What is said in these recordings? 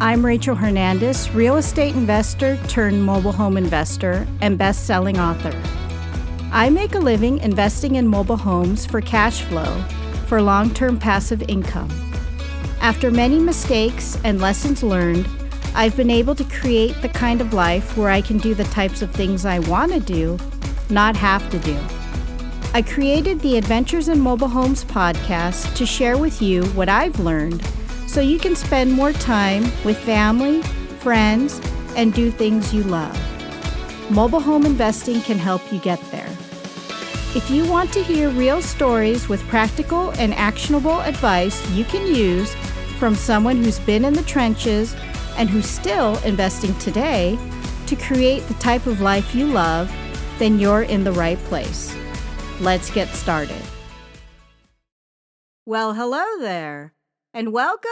I'm Rachel Hernandez, real estate investor turned mobile home investor and best-selling author. I make a living investing in mobile homes for cash flow for long-term passive income. After many mistakes and lessons learned, I've been able to create the kind of life where I can do the types of things I want to do, not have to do. I created the Adventures in Mobile Homes podcast to share with you what I've learned so you can spend more time with family, friends, and do things you love. Mobile home investing can help you get there. If you want to hear real stories with practical and actionable advice you can use from someone who's been in the trenches and who's still investing today to create the type of life you love, then you're in the right place. Let's get started. Well, hello there, and welcome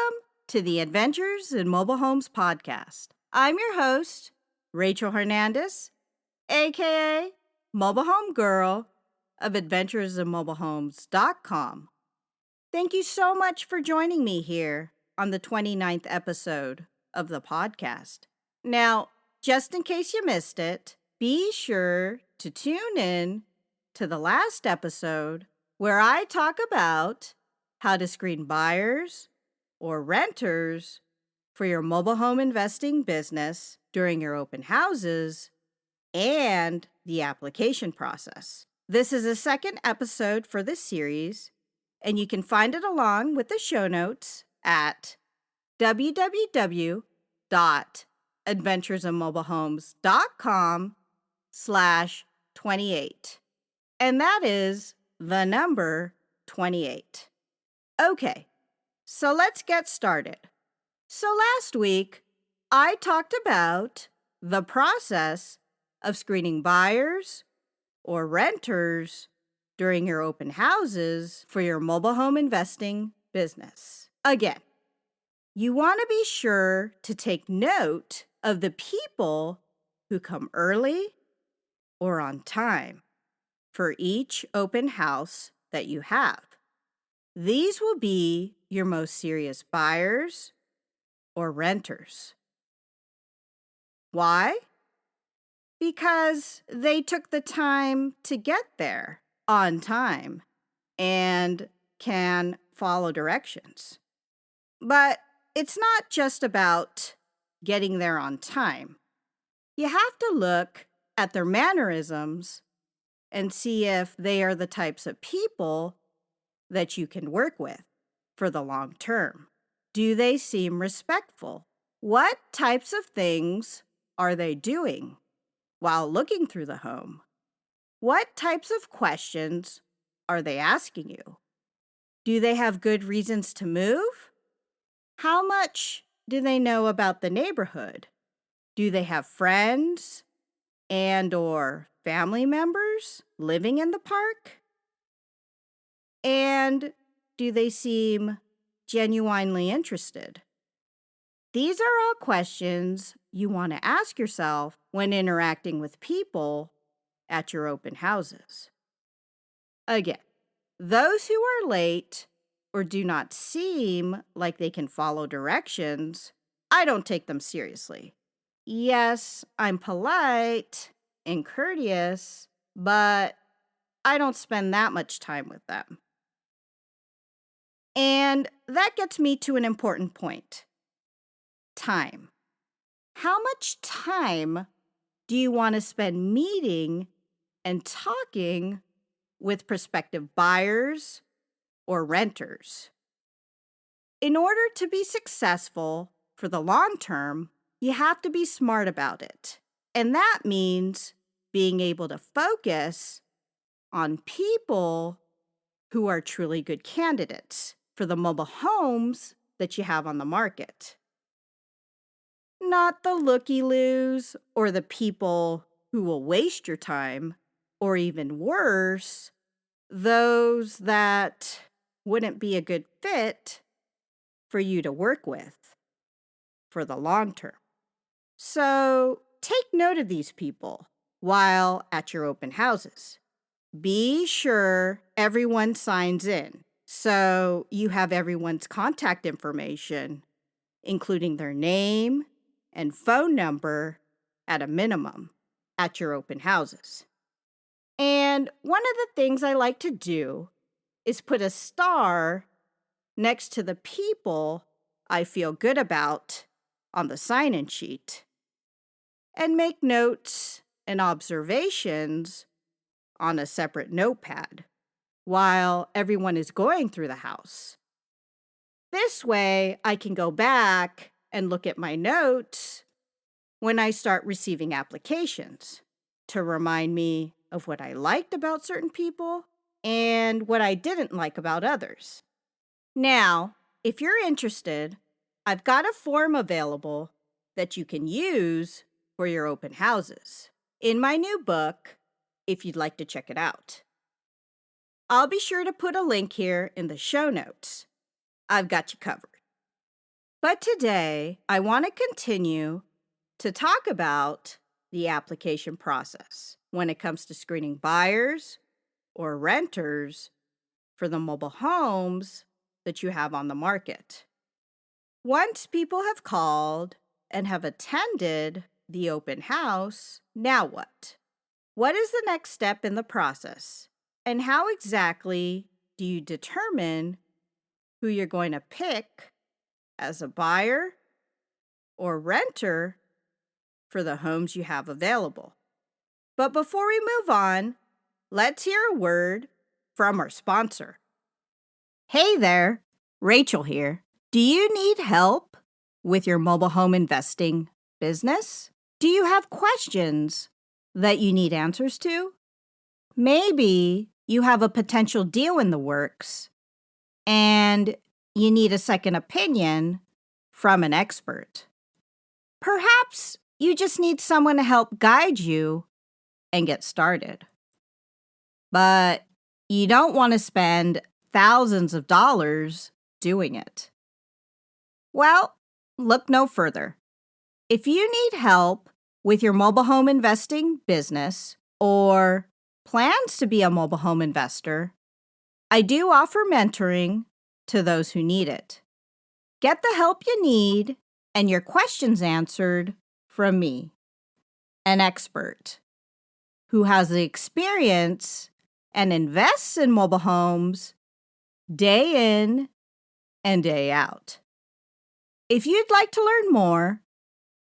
to the Adventures in Mobile Homes podcast. I'm your host, Rachel Hernandez, aka Mobile Home Girl of AdventuresInMobileHomes.com. Thank you so much for joining me here on the 29th episode of the podcast. Now, just in case you missed it, be sure to tune in to the last episode where I talk about how to screen buyers or renters for your mobile home investing business during your open houses and the application process. This is the second episode for this series, and you can find it along with the show notes at www.adventuresinmobilehomes.com/28. And that is the number 28. Okay, so let's get started. So last week, I talked about the process of screening buyers or renters during your open houses for your mobile home investing business. Again, you want to be sure to take note of the people who come early or on time for each open house that you have. These will be your most serious buyers or renters. Why? Because they took the time to get there on time and can follow directions. But it's not just about getting there on time. You have to look at their mannerisms and see if they are the types of people that you can work with for the long term. Do they seem respectful? What types of things are they doing while looking through the home? What types of questions are they asking you? Do they have good reasons to move? How much do they know about the neighborhood? Do they have friends and/or family members living in the park? And do they seem genuinely interested? These are all questions you want to ask yourself when interacting with people at your open houses. Again, those who are late or do not seem like they can follow directions, I don't take them seriously. Yes, I'm polite and courteous, but I don't spend that much time with them. And that gets me to an important point. Time. How much time do you want to spend meeting and talking with prospective buyers or renters? In order to be successful for the long term, you have to be smart about it. And that means being able to focus on people who are truly good candidates for the mobile homes that you have on the market. Not the looky-loos or the people who will waste your time, or even worse, those that wouldn't be a good fit for you to work with for the long term. So take note of these people while at your open houses. Be sure everyone signs in so you have everyone's contact information including their name and phone number at a minimum at your open houses. And one of the things I like to do is put a star next to the people I feel good about on the sign-in sheet and make notes and observations on a separate notepad while everyone is going through the house. This way, I can go back and look at my notes when I start receiving applications to remind me of what I liked about certain people and what I didn't like about others. Now, if you're interested, I've got a form available that you can use for your open houses in my new book, if you'd like to check it out. I'll be sure to put a link here in the show notes. I've got you covered. But today, I want to continue to talk about the application process when it comes to screening buyers or renters for the mobile homes that you have on the market. Once people have called and have attended the open house, now what? What is the next step in the process? And how exactly do you determine who you're going to pick as a buyer or renter for the homes you have available? But before we move on, let's hear a word from our sponsor. Hey there, Rachel here. Do you need help with your mobile home investing business? Do you have questions that you need answers to? Maybe you have a potential deal in the works and you need a second opinion from an expert. Perhaps you just need someone to help guide you and get started. But you don't want to spend thousands of dollars doing it. Well, look no further. If you need help with your mobile home investing business or plans to be a mobile home investor, I do offer mentoring to those who need it. Get the help you need and your questions answered from me, an expert who has the experience and invests in mobile homes day in and day out. If you'd like to learn more,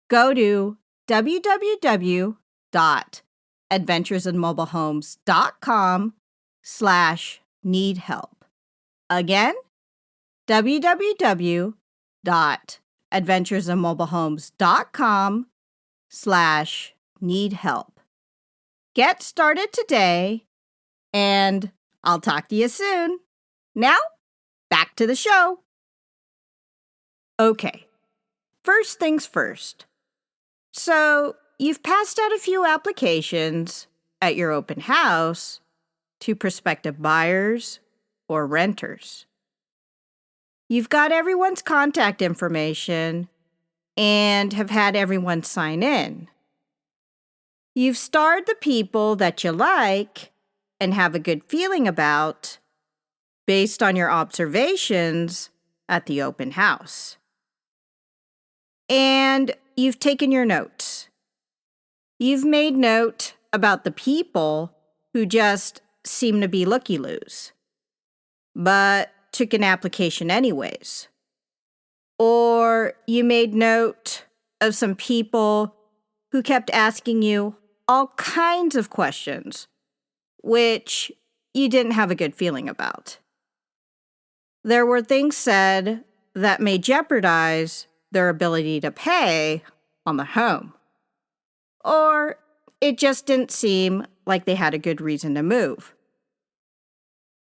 go to www.adventuresinmobilehomes.com/need-help. Again, www.adventuresinmobilehomes.com/need-help. Get started today, and I'll talk to you soon. Now, back to the show. Okay, first things first. So, you've passed out a few applications at your open house to prospective buyers or renters. You've got everyone's contact information and have had everyone sign in. You've starred the people that you like and have a good feeling about based on your observations at the open house. And you've taken your notes. You've made note about the people who just seem to be looky-loos, but took an application anyways. Or you made note of some people who kept asking you all kinds of questions, which you didn't have a good feeling about. There were things said that may jeopardize their ability to pay on the home. Or it just didn't seem like they had a good reason to move.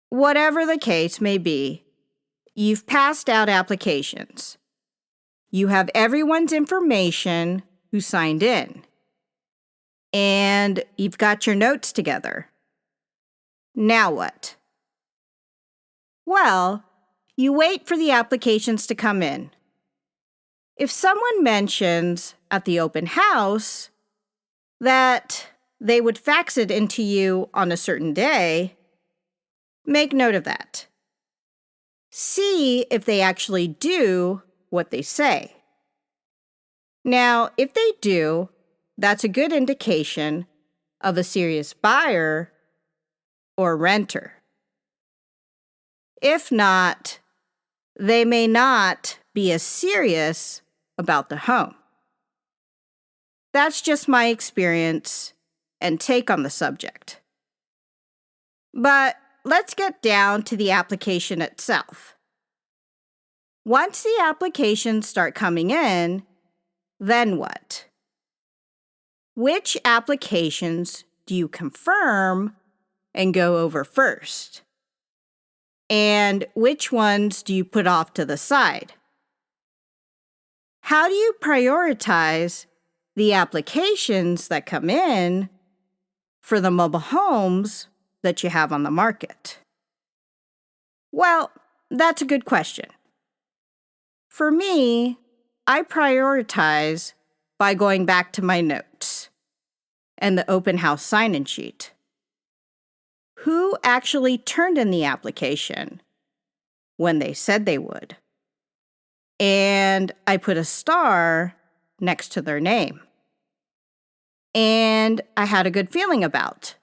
Whatever the case may be, you've passed out applications. You have everyone's information who signed in. And you've got your notes together. Now what? Well, you wait for the applications to come in. If someone mentions at the open house that they would fax it into you on a certain day, make note of that. See if they actually do what they say. Now, if they do, that's a good indication of a serious buyer or renter. If not, they may not be as serious about the home. That's just my experience and take on the subject. But let's get down to the application itself. Once the applications start coming in, then what? Which applications do you confirm and go over first? And which ones do you put off to the side? How do you prioritize the applications that come in for the mobile homes that you have on the market? Well, that's a good question. For me, I prioritize by going back to my notes and the open house sign-in sheet. Who actually turned in the application when they said they would? And I put a star next to their name. And I had a good feeling about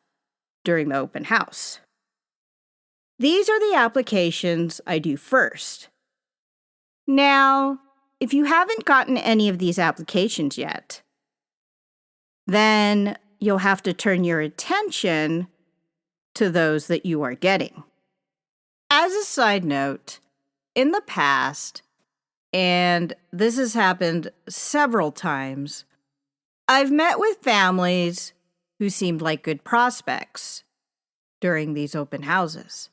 during the open house. These are the applications I do first. Now, if you haven't gotten any of these applications yet, then you'll have to turn your attention to those that you are getting. As a side note, in the past, and this has happened several times, I've met with families who seemed like good prospects during these open houses.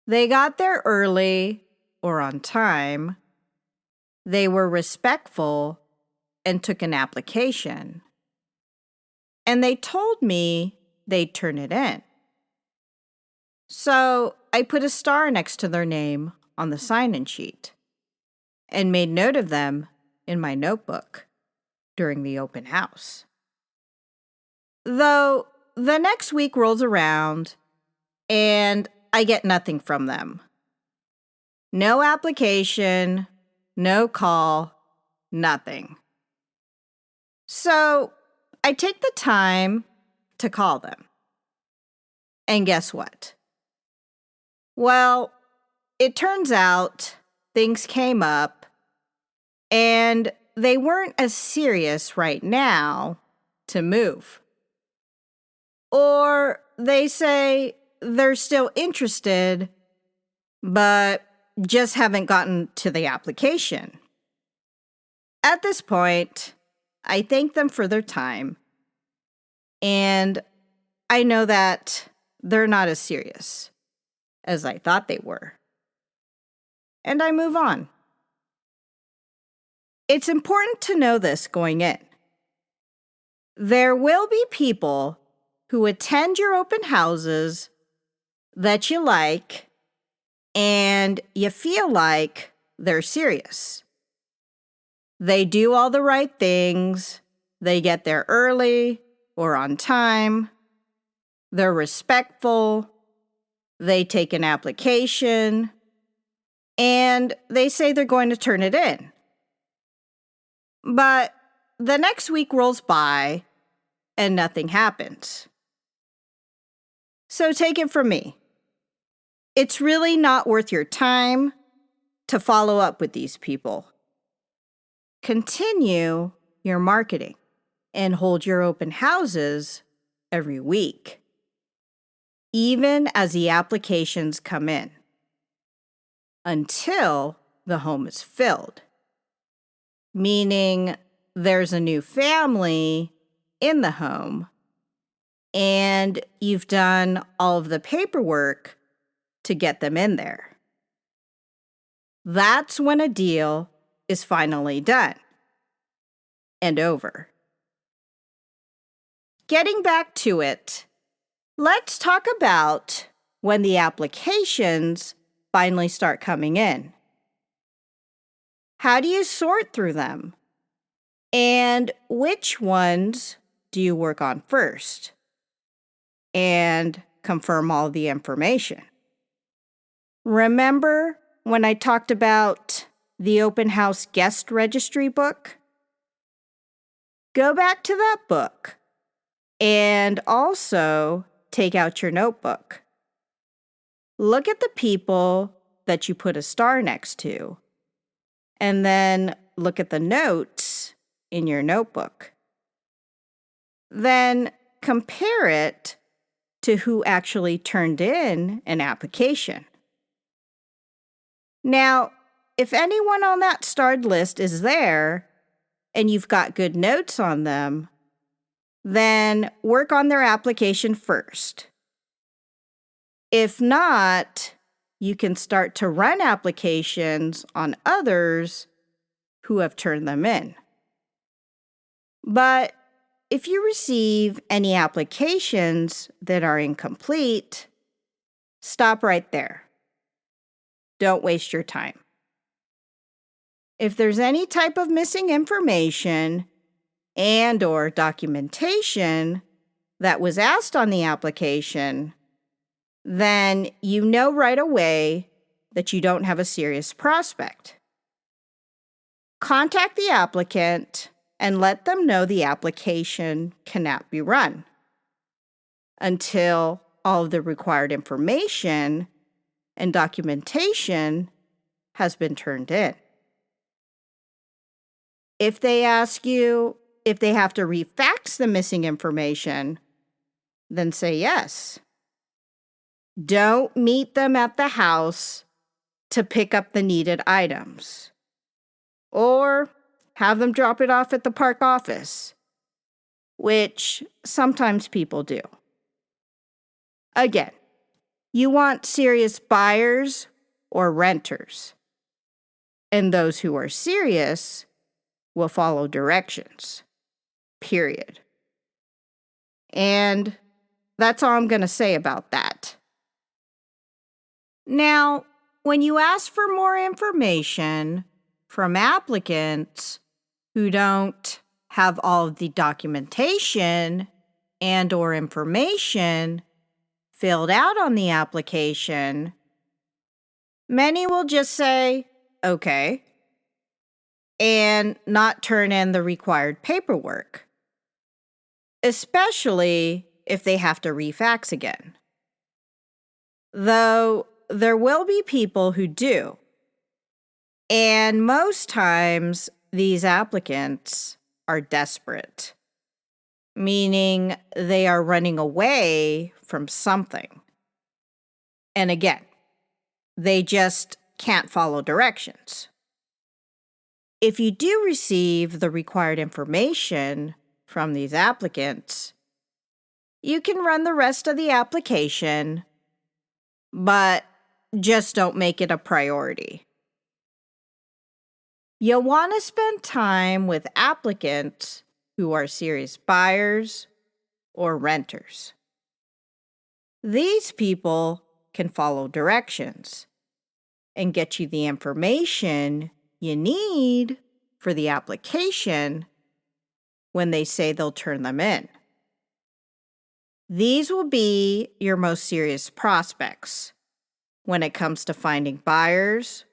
They got there early or on time. They were respectful and took an application. And they told me they'd turn it in. So I put a star next to their name on the sign-in sheet and made note of them in my notebook during the open house. Though the next week rolls around and I get nothing from them. No application, no call, nothing. So I take the time to call them. And guess what? Well, it turns out things came up and they weren't as serious right now to move. Or they say they're still interested, but just haven't gotten to the application. At this point, I thank them for their time, and I know that they're not as serious as I thought they were. And I move on. It's important to know this going in. There will be people who attend your open houses that you like and you feel like they're serious. They do all the right things. They get there early or on time. They're respectful. They take an application. And they say they're going to turn it in. But the next week rolls by and nothing happens. So take it from me. It's really not worth your time to follow up with these people. Continue your marketing and hold your open houses every week, even as the applications come in, until the home is filled, meaning there's a new family in the home and you've done all of the paperwork to get them in there. That's when a deal is finally done and over. Getting back to it, let's talk about when the applications finally start coming in. How do you sort through them? And which ones do you work on first? And confirm all the information. Remember when I talked about the open house guest registry book? Go back to that book and also take out your notebook. Look at the people that you put a star next to, and then look at the notes in your notebook. Then compare it to who actually turned in an application. Now, if anyone on that starred list is there and you've got good notes on them, then work on their application first. If not, you can start to run applications on others who have turned them in. But if you receive any applications that are incomplete, stop right there. Don't waste your time. If there's any type of missing information and/or documentation that was asked on the application, then you know right away that you don't have a serious prospect. Contact the applicant and let them know the application cannot be run until all of the required information and documentation has been turned in. If they ask you if they have to refax the missing information, then say yes. Don't meet them at the house to pick up the needed items, or have them drop it off at the park office, which sometimes people do. Again, you want serious buyers or renters, and those who are serious will follow directions, period. And that's all I'm going to say about that. Now, when you ask for more information from applicants who don't have all of the documentation and/or information filled out on the application, many will just say, okay, and not turn in the required paperwork, especially if they have to refax again. Though there will be people who do, and most times these applicants are desperate, meaning they are running away from something. And again, they just can't follow directions. If you do receive the required information from these applicants, you can run the rest of the application, but just don't make it a priority. You'll want to spend time with applicants who are serious buyers or renters. These people can follow directions and get you the information you need for the application when they say they'll turn them in. These will be your most serious prospects when it comes to finding buyers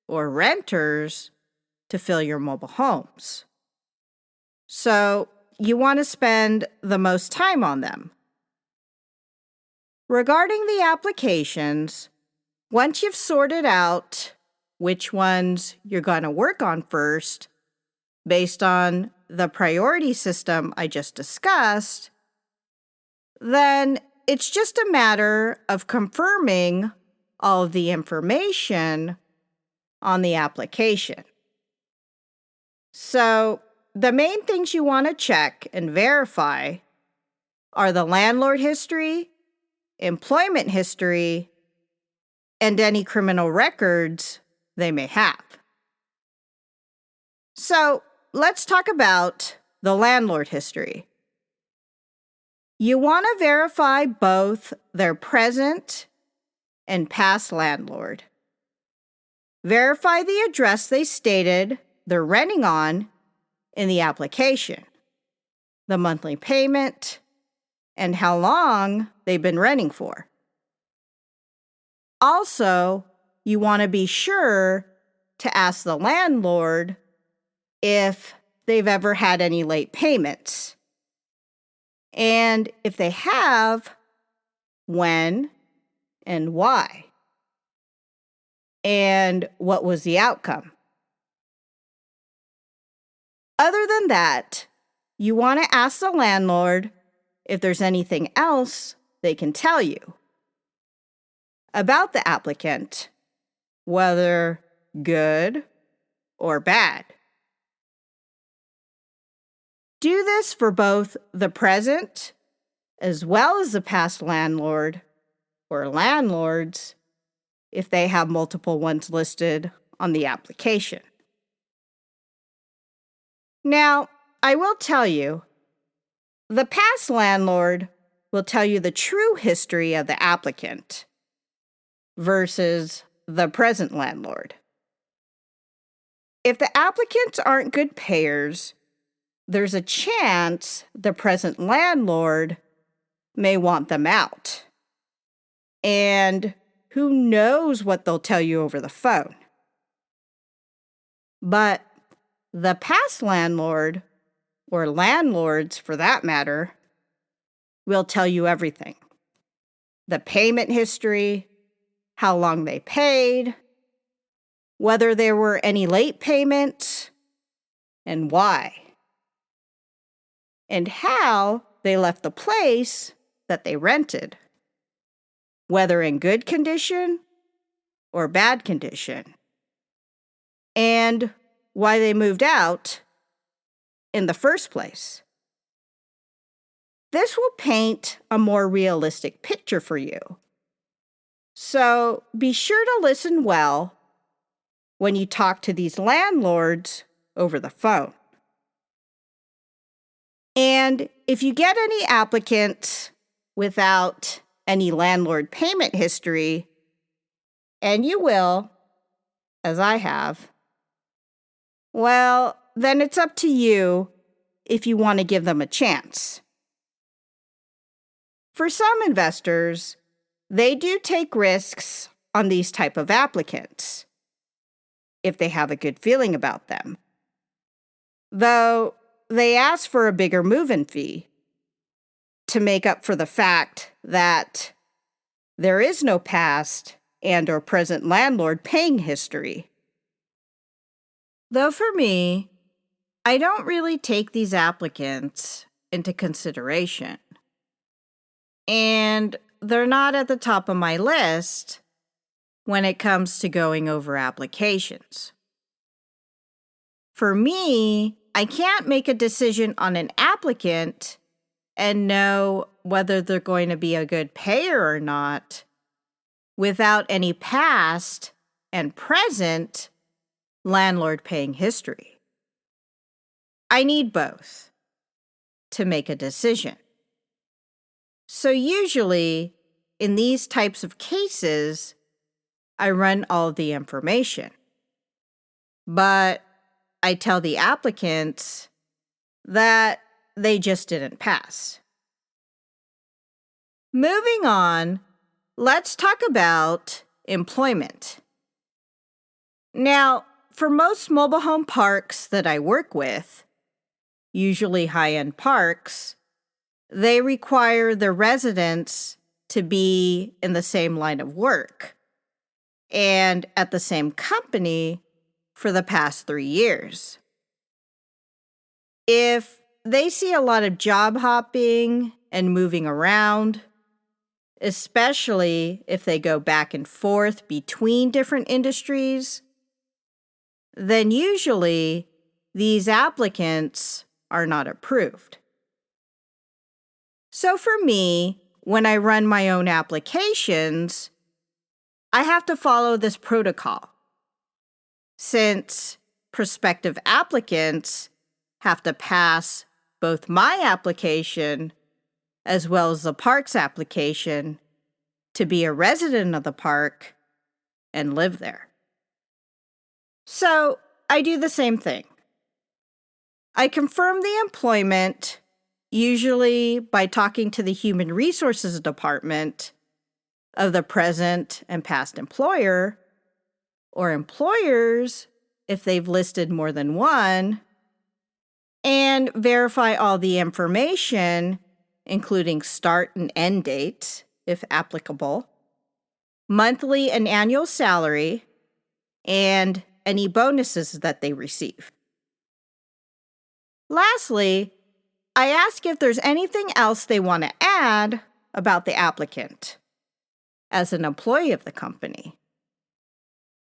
or renters to fill your mobile homes. So you want to spend the most time on them. Regarding the applications, once you've sorted out which ones you're going to work on first, based on the priority system I just discussed, then it's just a matter of confirming all of the information on the application. So the main things you want to check and verify are the landlord history, employment history, and any criminal records they may have. So let's talk about the landlord history. You want to verify both their present and past landlord. Verify the address they stated they're renting on in the application, the monthly payment, and how long they've been renting for. Also, you want to be sure to ask the landlord if they've ever had any late payments. And if they have, when and why? And what was the outcome? Other than that, you want to ask the landlord if there's anything else they can tell you about the applicant, whether good or bad. Do this for both the present as well as the past landlord or landlords if they have multiple ones listed on the application. Now, I will tell you, the past landlord will tell you the true history of the applicant versus the present landlord. If the applicants aren't good payers, there's a chance the present landlord may want them out. And who knows what they'll tell you over the phone. But the past landlord, or landlords for that matter, will tell you everything. The payment history, how long they paid, whether there were any late payments, and why. And how they left the place that they rented, whether in good condition or bad condition, and why they moved out in the first place. This will paint a more realistic picture for you. So be sure to listen well when you talk to these landlords over the phone. And if you get any applicants without any landlord payment history, and you will, as I have, well, then it's up to you if you want to give them a chance. For some investors, they do take risks on these type of applicants if they have a good feeling about them, though they ask for a bigger move-in fee to make up for the fact that there is no past and or present landlord paying history. Though for me, I don't really take these applicants into consideration. And they're not at the top of my list when it comes to going over applications. For me, I can't make a decision on an applicant and know whether they're going to be a good payer or not without any past and present landlord paying history. I need both to make a decision. So usually, in these types of cases, I run all of the information. But I tell the applicants that they just didn't pass. Moving on, let's talk about employment. Now, for most mobile home parks that I work with, usually high-end parks, they require the residents to be in the same line of work and at the same company for the past 3 years. If they see a lot of job hopping and moving around, especially if they go back and forth between different industries, then usually these applicants are not approved. So for me, when I run my own applications, I have to follow this protocol, since prospective applicants have to pass both my application as well as the park's application to be a resident of the park and live there. So I do the same thing. I confirm the employment, usually by talking to the Human Resources Department of the present and past employer, or employers if they've listed more than one, and verify all the information, including start and end dates, if applicable, monthly and annual salary, and any bonuses that they receive. Lastly, I ask if there's anything else they want to add about the applicant as an employee of the company.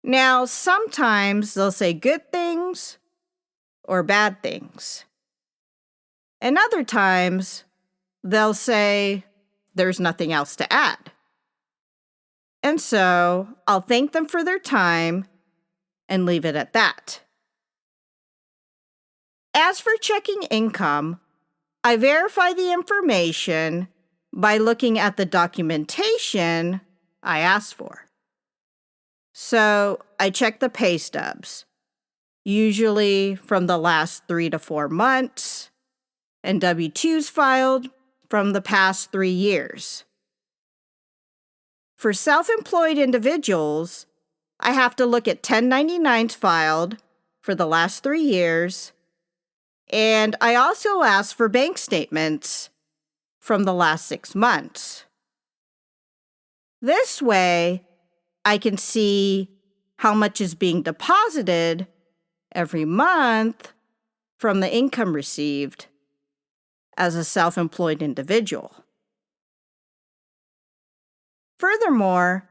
Now, sometimes they'll say good things or bad things. And other times, they'll say there's nothing else to add. And so I'll thank them for their time and leave it at that. As for checking income, I verify the information by looking at the documentation I asked for. So I check the pay stubs, usually from the last 3 to 4 months, and W-2s filed from the past 3 years. For self-employed individuals, I have to look at 1099s filed for the last 3 years, and I also ask for bank statements from the last 6 months. This way, I can see how much is being deposited every month from the income received as a self-employed individual. Furthermore,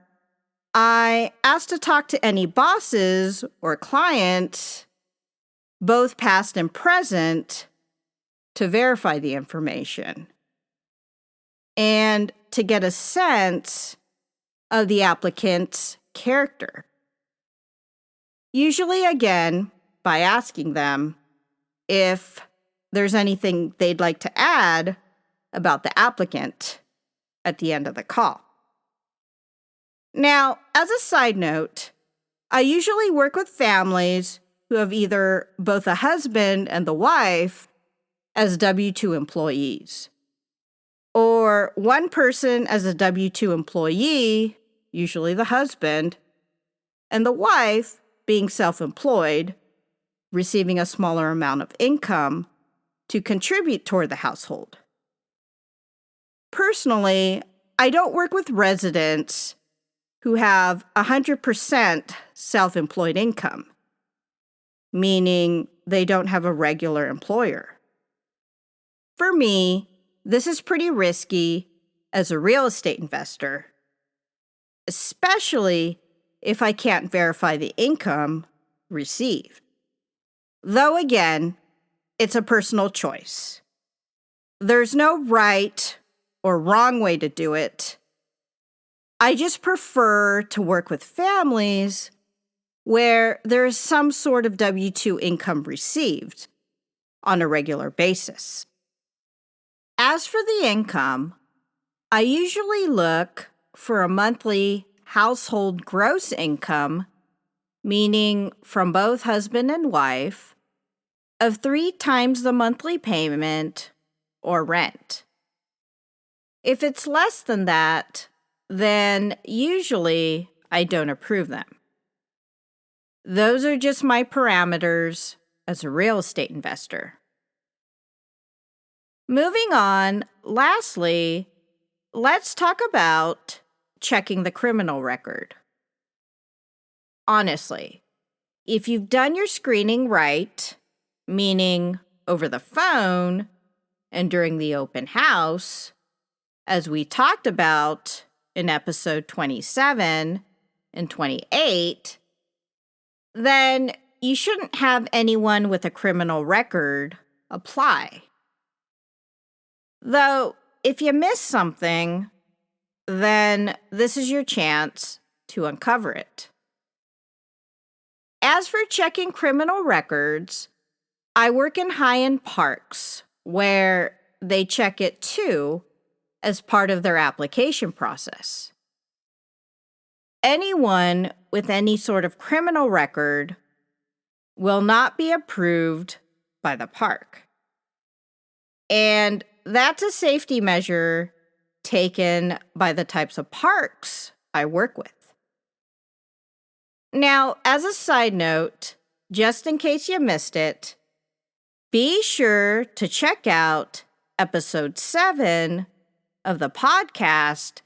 I ask to talk to any bosses or clients, both past and present, to verify the information and to get a sense of the applicant's character. Usually, again, by asking them if there's anything they'd like to add about the applicant at the end of the call. Now, as a side note, I usually work with families who have either both a husband and the wife as W-2 employees, or one person as a W-2 employee, usually the husband, and the wife being self-employed, receiving a smaller amount of income to contribute toward the household. Personally, I don't work with residents who have 100% self-employed income, meaning they don't have a regular employer. For me, this is pretty risky as a real estate investor, especially if I can't verify the income received. Though again, it's a personal choice. There's no right or wrong way to do it. I just prefer to work with families where there is some sort of W-2 income received on a regular basis. As for the income, I usually look for a monthly household gross income, meaning from both husband and wife, of 3 times the monthly payment or rent. If it's less than that, then usually I don't approve them. Those are just my parameters as a real estate investor. Moving on, lastly, let's talk about checking the criminal record. Honestly, if you've done your screening right, meaning over the phone and during the open house, as we talked about in episode 27 and 28, then you shouldn't have anyone with a criminal record apply. Though, if you miss something, then this is your chance to uncover it. As for checking criminal records, I work in high-end parks where they check it too as part of their application process. Anyone with any sort of criminal record will not be approved by the park. And that's a safety measure taken by the types of parks I work with. Now, as a side note, just in case you missed it, be sure to check out episode 7 of the podcast,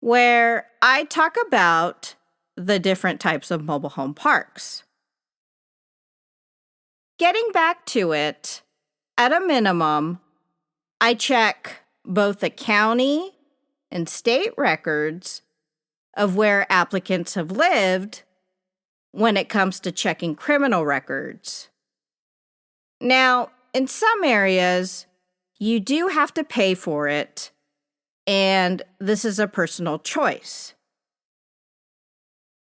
where I talk about the different types of mobile home parks. Getting back to it, at a minimum, I check both the county and state records of where applicants have lived when it comes to checking criminal records. Now, in some areas, you do have to pay for it, and this is a personal choice.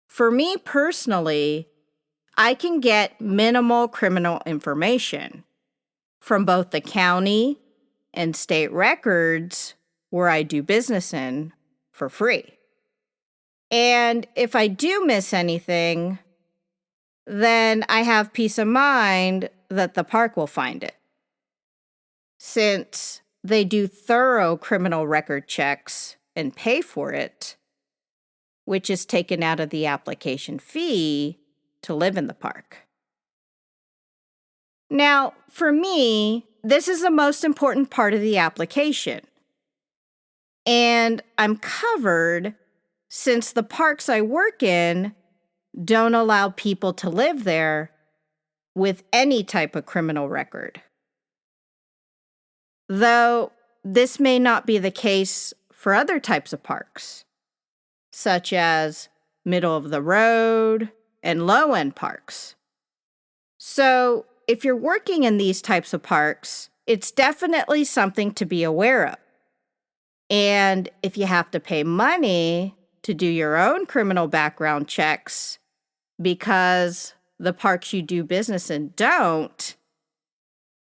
For me personally, I can get minimal criminal information from both the county and state records where I do business in for free. And if I do miss anything, then I have peace of mind that the park will find it, since they do thorough criminal record checks and pay for it, which is taken out of the application fee to live in the park. Now, for me, this is the most important part of the application, and I'm covered since the parks I work in don't allow people to live there with any type of criminal record. Though this may not be the case for other types of parks, such as middle of the road and low-end parks. So, if you're working in these types of parks, it's definitely something to be aware of. And if you have to pay money to do your own criminal background checks because the parks you do business in don't,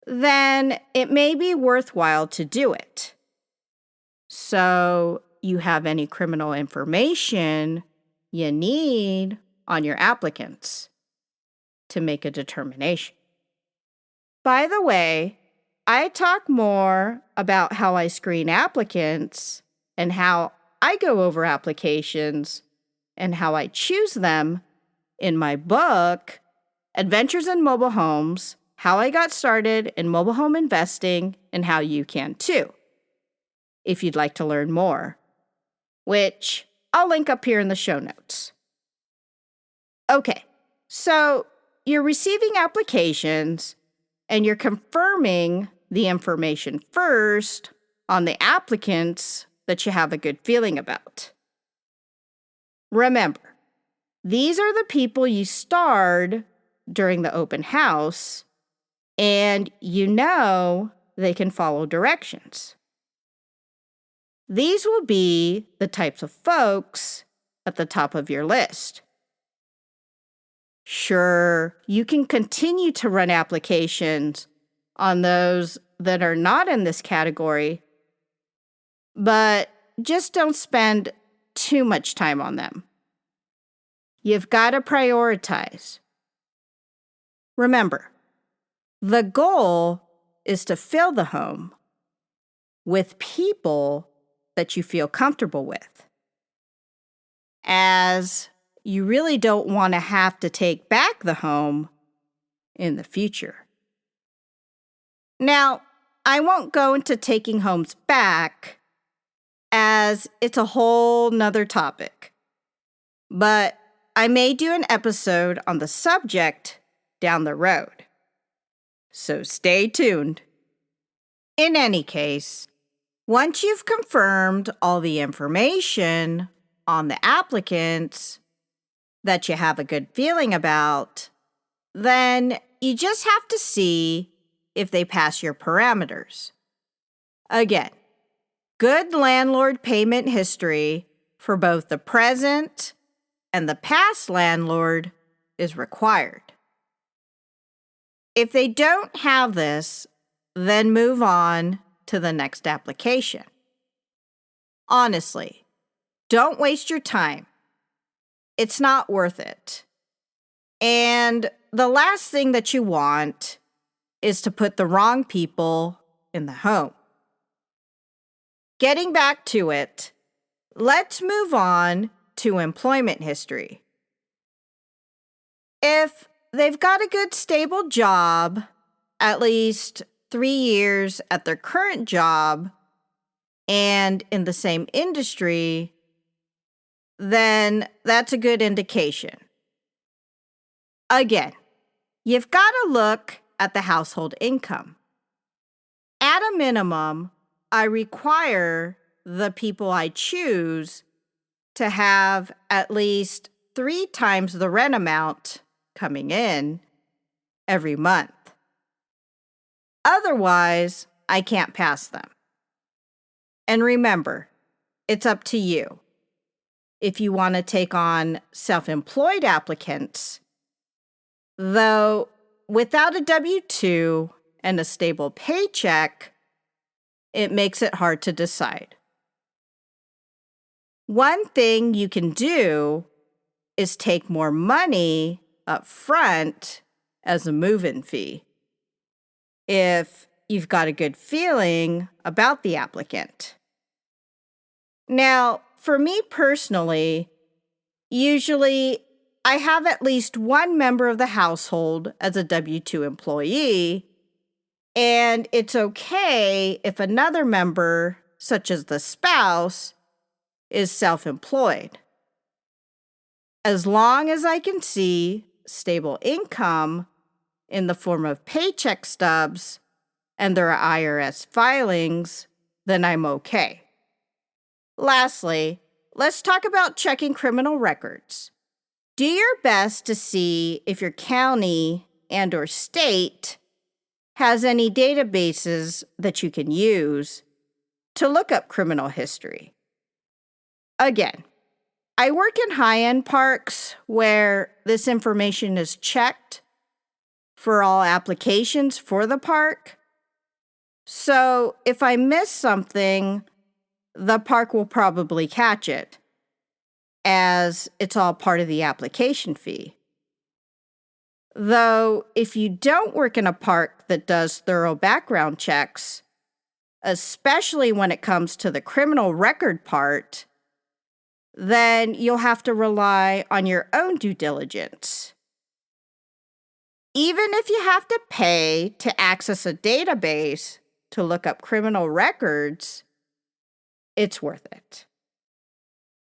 then it may be worthwhile to do it. So you have any criminal information you need on your applicants to make a determination. By the way, I talk more about how I screen applicants and how I go over applications and how I choose them in my book, Adventures in Mobile Homes, How I Got Started in Mobile Home Investing, and How You Can Too, if you'd like to learn more, which I'll link up here in the show notes. Okay, so you're receiving applications and you're confirming the information first on the applicants that you have a good feeling about. Remember, these are the people you starred during the open house, and you know they can follow directions. These will be the types of folks at the top of your list. Sure, you can continue to run applications on those that are not in this category, but just don't spend too much time on them. You've got to prioritize. Remember, the goal is to fill the home with people that you feel comfortable with, as you really don't want to have to take back the home in the future. Now, I won't go into taking homes back, as it's a whole nother topic, but I may do an episode on the subject down the road, so stay tuned. In any case, once you've confirmed all the information on the applicants that you have a good feeling about, then you just have to see if they pass your parameters. Again, good landlord payment history for both the present and the past landlord is required. If they don't have this, then move on to the next application. Honestly, don't waste your time. It's not worth it. And the last thing that you want is to put the wrong people in the home. Getting back to it, let's move on to employment history. If they've got a good stable job, at least 3 years at their current job, and in the same industry, then that's a good indication. Again, you've got to look at the household income. At a minimum, I require the people I choose to have at least 3 times the rent amount coming in every month. Otherwise, I can't pass them. And remember, it's up to you. If you want to take on self-employed applicants, though without a W-2 and a stable paycheck, it makes it hard to decide. One thing you can do is take more money up front as a move-in fee if you've got a good feeling about the applicant. Now, for me personally, usually I have at least one member of the household as a W-2 employee, and it's okay if another member, such as the spouse, is self-employed. As long as I can see stable income in the form of paycheck stubs and their IRS filings, then I'm okay. Lastly, let's talk about checking criminal records. Do your best to see if your county and/or state has any databases that you can use to look up criminal history. Again, I work in high-end parks where this information is checked for all applications for the park. So if I miss something, the park will probably catch it, as it's all part of the application fee. Though, if you don't work in a park that does thorough background checks, especially when it comes to the criminal record part, then you'll have to rely on your own due diligence. Even if you have to pay to access a database to look up criminal records, it's worth it.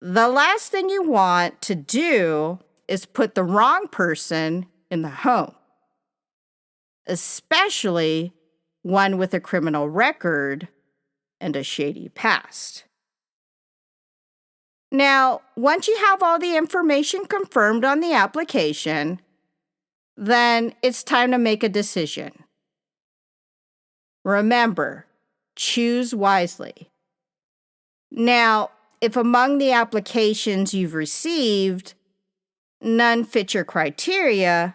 The last thing you want to do is put the wrong person in the home, especially one with a criminal record and a shady past. Now, once you have all the information confirmed on the application, then it's time to make a decision. Remember, choose wisely. Now, if among the applications you've received, none fit your criteria,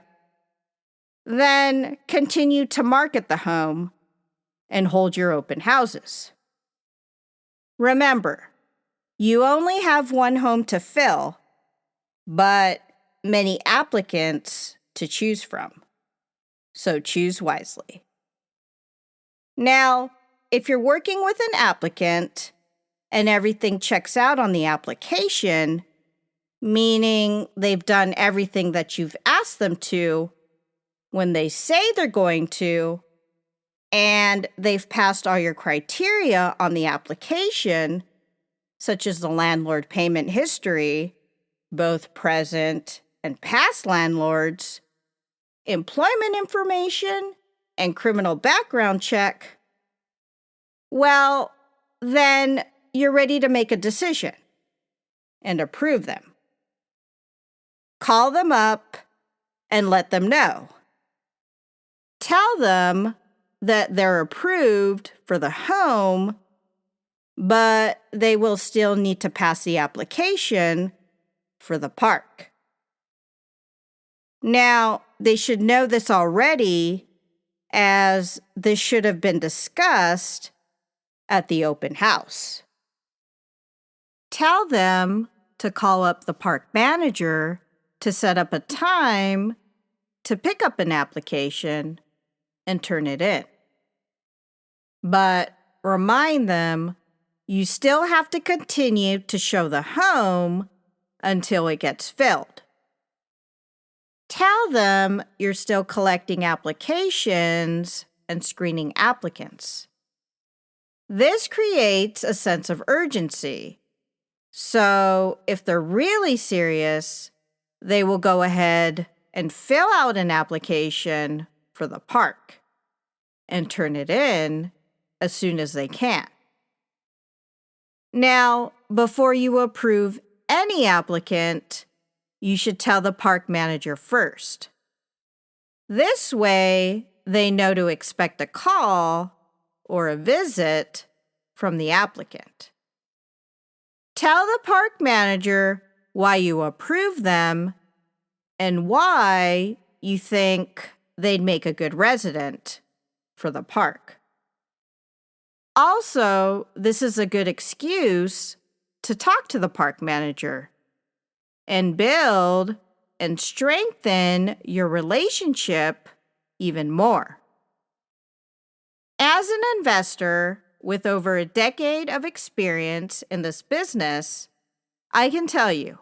then continue to market the home and hold your open houses. Remember, you only have one home to fill, but many applicants to choose from. So choose wisely. Now, if you're working with an applicant and everything checks out on the application, meaning they've done everything that you've asked them to when they say they're going to, and they've passed all your criteria on the application, such as the landlord payment history, both present and past landlords, employment information, and criminal background check, well, then you're ready to make a decision and approve them. Call them up and let them know. Tell them that they're approved for the home, but they will still need to pass the application for the park. Now, they should know this already, as this should have been discussed at the open house. Tell them to call up the park manager to set up a time to pick up an application and turn it in. But remind them you still have to continue to show the home until it gets filled. Tell them you're still collecting applications and screening applicants. This creates a sense of urgency. So if they're really serious, they will go ahead and fill out an application for the park and turn it in as soon as they can. Now, before you approve any applicant, you should tell the park manager first. This way, they know to expect a call or a visit from the applicant. Tell the park manager why you approve them and why you think they'd make a good resident for the park. Also, this is a good excuse to talk to the park manager and build and strengthen your relationship even more. As an investor with over a decade of experience in this business, I can tell you,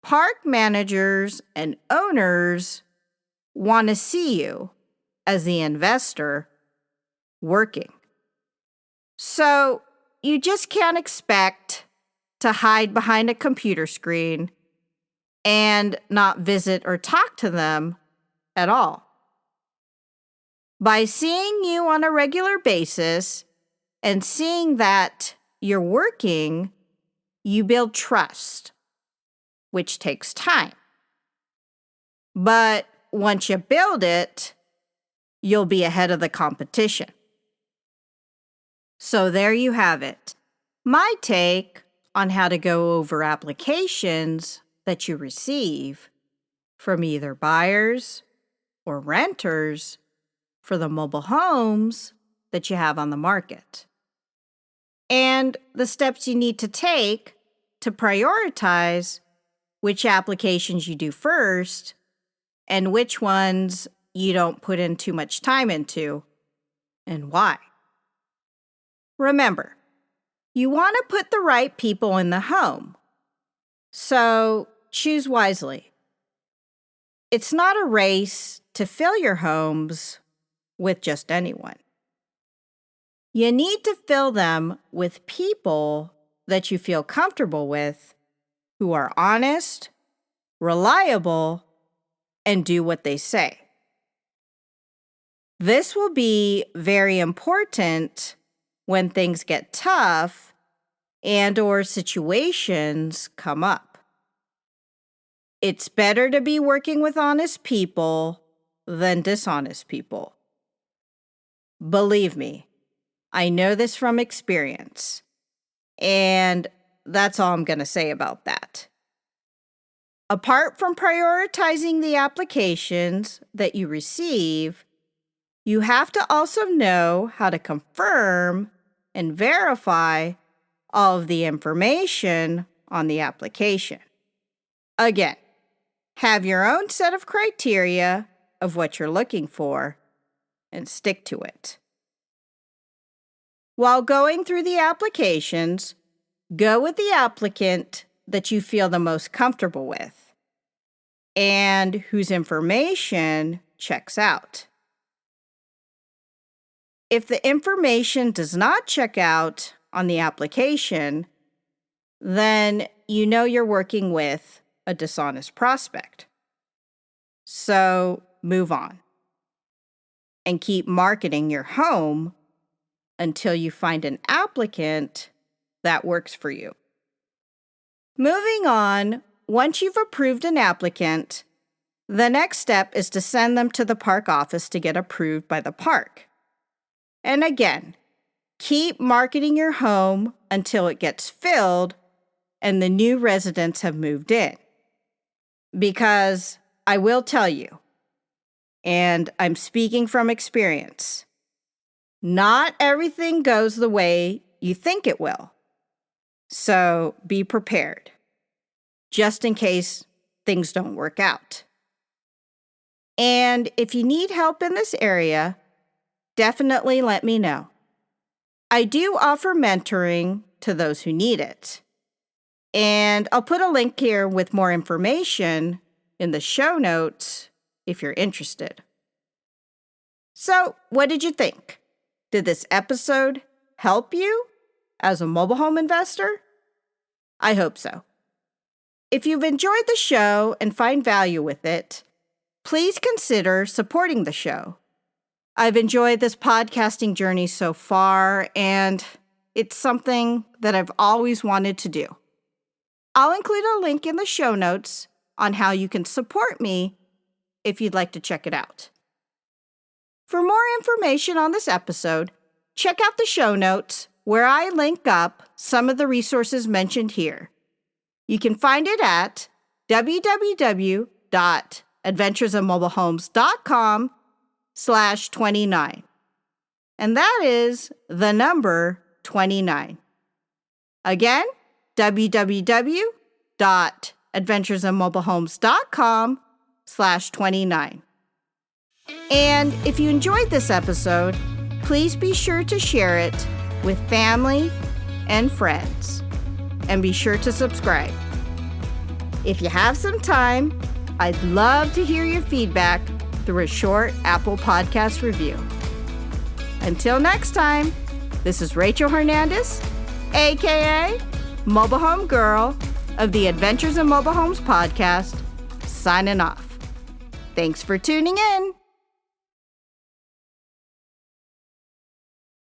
park managers and owners want to see you as the investor working. So you just can't expect to hide behind a computer screen and not visit or talk to them at all. By seeing you on a regular basis and seeing that you're working, you build trust, which takes time. But once you build it, you'll be ahead of the competition. So there you have it. My take on how to go over applications that you receive from either buyers or renters for the mobile homes that you have on the market, and the steps you need to take to prioritize which applications you do first and which ones you don't put in too much time into, and why. Remember, you want to put the right people in the home, so choose wisely. It's not a race to fill your homes with just anyone. You need to fill them with people that you feel comfortable with, who are honest, reliable, and do what they say. This will be very important when things get tough and/or situations come up. It's better to be working with honest people than dishonest people. Believe me, I know this from experience, and that's all I'm going to say about that. Apart from prioritizing the applications that you receive, you have to also know how to confirm and verify all of the information on the application. Again, have your own set of criteria of what you're looking for and stick to it. While going through the applications, go with the applicant that you feel the most comfortable with and whose information checks out. If the information does not check out on the application, then you know you're working with a dishonest prospect. So move on and keep marketing your home until you find an applicant that works for you. Moving on, once you've approved an applicant, the next step is to send them to the park office to get approved by the park. And again, keep marketing your home until it gets filled and the new residents have moved in. Because I will tell you, and I'm speaking from experience, not everything goes the way you think it will. So be prepared, just in case things don't work out. And if you need help in this area, definitely let me know. I do offer mentoring to those who need it. And I'll put a link here with more information in the show notes if you're interested. So, what did you think? Did this episode help you as a mobile home investor? I hope so. If you've enjoyed the show and find value with it, please consider supporting the show. I've enjoyed this podcasting journey so far, and it's something that I've always wanted to do. I'll include a link in the show notes on how you can support me if you'd like to check it out. For more information on this episode, check out the show notes where I link up some of the resources mentioned here. You can find it at www.adventuresinmobilehomes.com/29. And that is the number 29. Again, www.adventuresinmobilehomes.com/29. And if you enjoyed this episode, please be sure to share it with family and friends. And be sure to subscribe. If you have some time, I'd love to hear your feedback through a short Apple Podcast review. Until next time, this is Rachel Hernandez, aka Mobile Home Girl of the Adventures in Mobile Homes podcast, signing off. Thanks for tuning in.